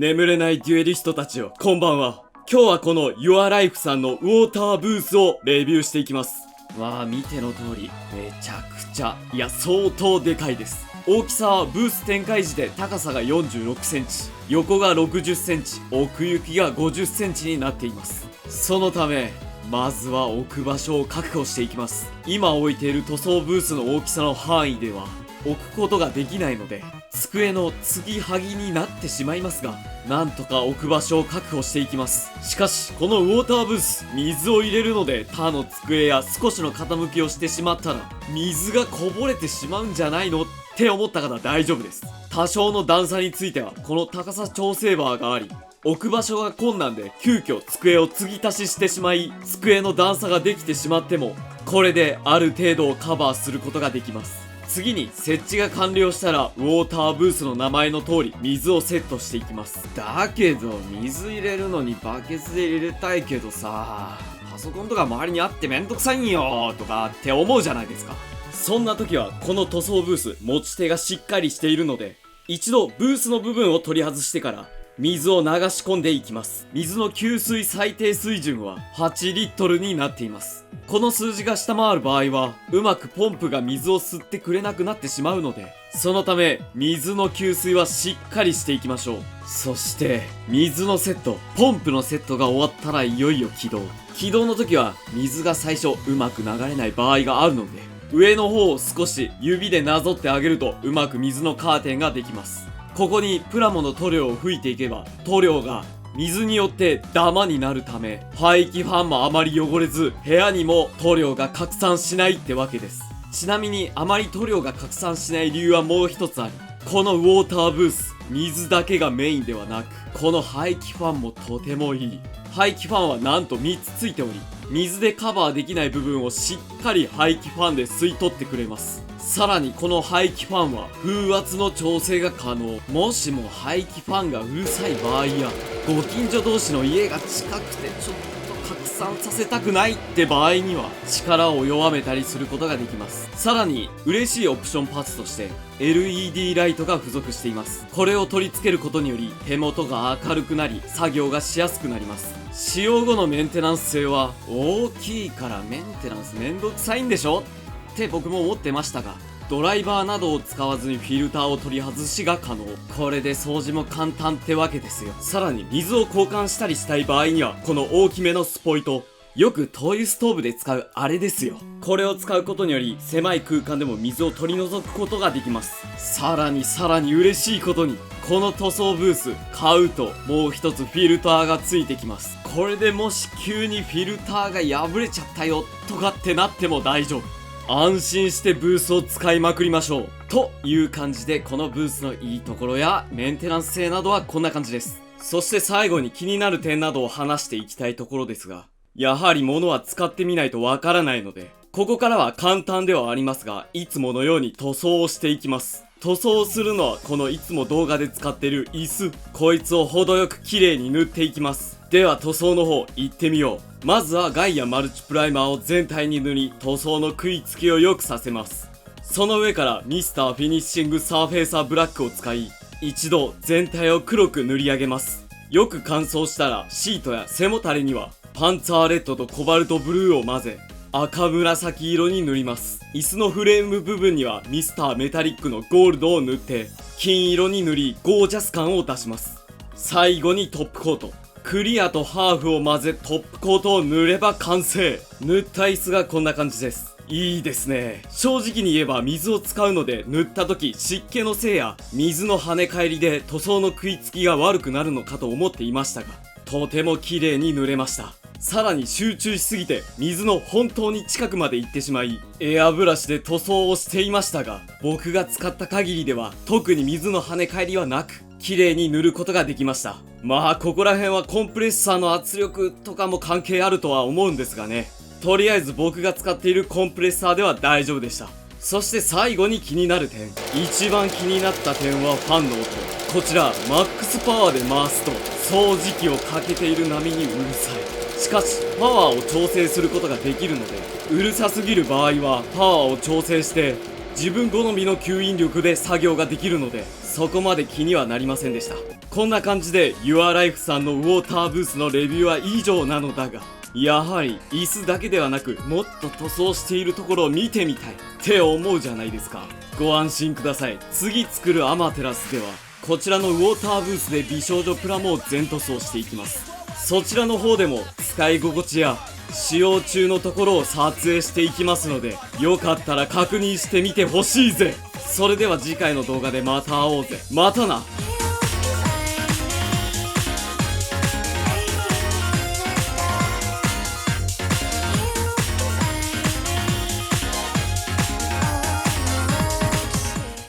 眠れないデュエリストたちよ、こんばんは。今日はこの Your Life さんのウォーターブースをレビューしていきます。まあ見ての通り、めちゃくちゃ、相当でかいです。大きさはブース展開時で高さが46センチ、横が60センチ、奥行きが50センチになっています。そのため、まずは置く場所を確保していきます。今置いている塗装ブースの大きさの範囲では置くことができないので、机の継ぎはぎになってしまいますが、なんとか置く場所を確保していきます。しかし、このウォーターブース、水を入れるので他の机や少しの傾きをしてしまったら、水がこぼれてしまうんじゃないのって思った方大丈夫です。多少の段差については、この高さ調整バーがあり、置く場所が困難で急遽机を継ぎ足ししてしまい、机の段差ができてしまっても、これである程度をカバーすることができます。次に設置が完了したら、ウォーターブースの名前の通り水をセットしていきます。だけど水入れるのにバケツで入れたいけどさ、パソコンとか周りにあってめんどくさいんよとかって思うじゃないですか。そんな時はこの塗装ブース、持ち手がしっかりしているので、一度ブースの部分を取り外してから水を流し込んでいきます。水の給水最低水準は8リットルになっています。この数字が下回る場合は、うまくポンプが水を吸ってくれなくなってしまうので、そのため水の給水はしっかりしていきましょう。そして水のセット、ポンプのセットが終わったらいよいよ起動。起動の時は水が最初うまく流れない場合があるので、上の方を少し指でなぞってあげるとうまく水のカーテンができます。ここにプラモの塗料を吹いていけば、塗料が水によってダマになるため、排気ファンもあまり汚れず、部屋にも塗料が拡散しないってわけです。ちなみにあまり塗料が拡散しない理由はもう一つあり、このウォーターブース、水だけがメインではなく、この排気ファンもとてもいい。排気ファンはなんと3つついており、水でカバーできない部分をしっかり排気ファンで吸い取ってくれます。さらにこの排気ファンは風圧の調整が可能。もしも排気ファンがうるさい場合や、ご近所同士の家が近くてちょっと拡散させたくないって場合には、力を弱めたりすることができます。さらに嬉しいオプションパーツとして LED ライトが付属しています。これを取り付けることにより手元が明るくなり、作業がしやすくなります。使用後のメンテナンス性は、大きいからメンテナンスめんどくさいんでしょって僕も思ってましたが、ドライバーなどを使わずにフィルターを取り外しが可能。これで掃除も簡単ってわけですよ。さらに水を交換したりしたい場合には、この大きめのスポイト、よく灯油ストーブで使うあれですよ。これを使うことにより、狭い空間でも水を取り除くことができます。さらに嬉しいことに、この塗装ブース買うともう一つフィルターがついてきます。これでもし急にフィルターが破れちゃったよとかってなっても大丈夫。安心してブースを使いまくりましょう。という感じで、このブースのいいところやメンテナンス性などはこんな感じです。そして最後に気になる点などを話していきたいところですが、やはり物は使ってみないとわからないので、ここからは簡単ではありますが、いつものように塗装をしていきます。塗装をするのはこのいつも動画で使っている椅子、こいつを程よく綺麗に塗っていきます。では塗装の方行ってみよう。まずはガイアマルチプライマーを全体に塗り、塗装の食いつきを良くさせます。その上からミスターフィニッシングサーフェイサーブラックを使い、一度全体を黒く塗り上げます。よく乾燥したらシートや背もたれにはパンツァーレッドとコバルトブルーを混ぜ、赤紫色に塗ります。椅子のフレーム部分にはミスターメタリックのゴールドを塗って金色に塗り、ゴージャス感を出します。最後にトップコート、クリアとハーフを混ぜトップコートを塗れば完成。塗った椅子がこんな感じです。いいですね。正直に言えば水を使うので、塗った時湿気のせいや水の跳ね返りで塗装の食いつきが悪くなるのかと思っていましたが、とても綺麗に塗れました。さらに集中しすぎて水の本当に近くまで行ってしまい、エアブラシで塗装をしていましたが、僕が使った限りでは特に水の跳ね返りはなく、綺麗に塗ることができました。まあここら辺はコンプレッサーの圧力とかも関係あるとは思うんですがね。とりあえず僕が使っているコンプレッサーでは大丈夫でした。そして最後に気になる点、一番気になった点はファンの音。こちらマックスパワーで回すと掃除機をかけている波にうるさい。しかしパワーを調整することができるので、うるさすぎる場合はパワーを調整して自分好みの吸引力で作業ができるので、そこまで気にはなりませんでした。こんな感じで YourLife さんのウォーターブースのレビューは以上なのだが、やはり椅子だけではなくもっと塗装しているところを見てみたいって思うじゃないですか。ご安心ください。次作るアマテラスではこちらのウォーターブースで美少女プラモを全塗装していきます。そちらの方でも使い心地や使用中のところを撮影していきますので、よかったら確認してみてほしいぜ。それでは次回の動画でまた会おうぜ。またな。